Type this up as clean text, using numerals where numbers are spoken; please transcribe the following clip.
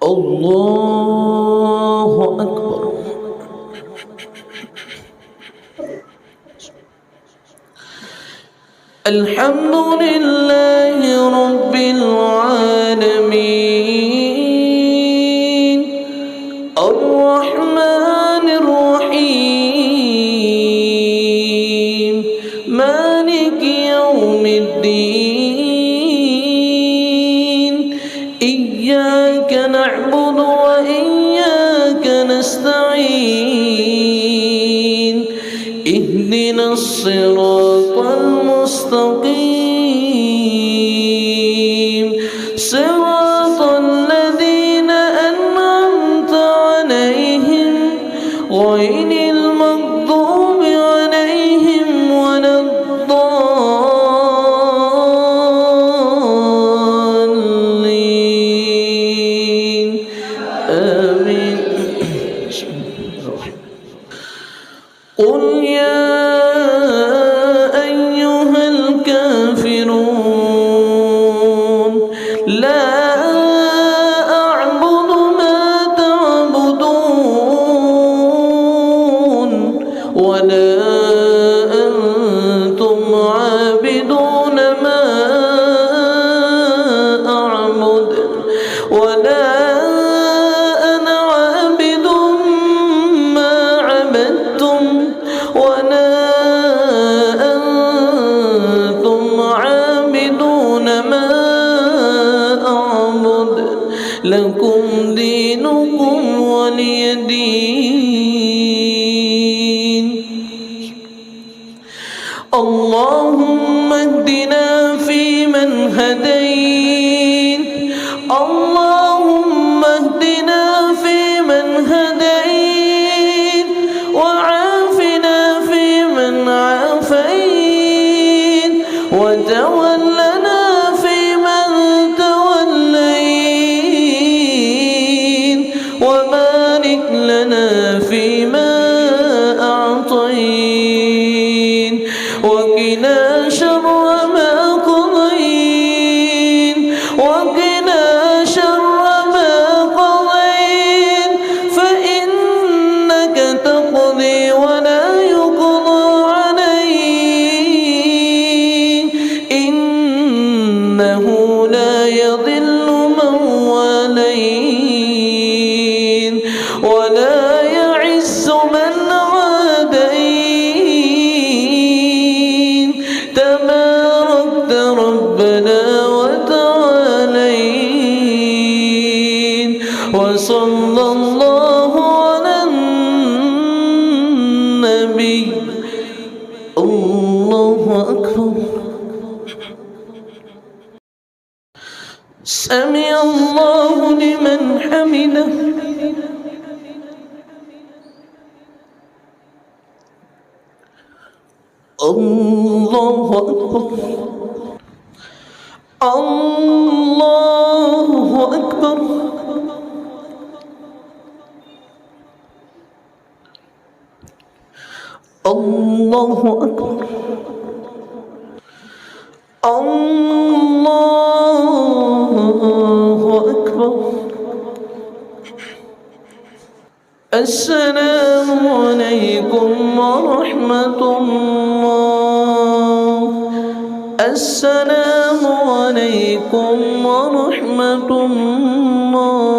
الله أكبر. الحمد لله رب العالمين الرحمن الرحيم مالك يوم الدين إياك نعبد وإياك نستعين اهدنا الصراط المستقيم صراط الذين أنعمت عليهم غير المغضوب عليهم ولا الضالين آمين. قل يا أيها الكافرون لا أعبد ما تعبدون ولا أنتم عابدون ما أعبد ولا أنا عابد ما عبدتم ولا أنتم عابدون ما أعبد لكم دينكم ولي دين. اللهم اهدنا فيمن هديت اللهم اهدنا فيمن هديت وعافنا فيمن عافيت وتولنا فيمن توليت وبارك لنا فيما أعطيت وقنا شر ما قضيت وقنا شر ما قضيت فإنك تقضي ولا يقضى عليك إنه لا يضل من واليت ولا يعز من عاديت تباركت ربنا وتعاليت وصلى الله على النبي. الله أكبر. سمع الله لمن حمده. الله أكبر. الله أكبر. الله أكبر. الله أكبر. السلام عليكم ورحمة الله. السلام عليكم ورحمة الله.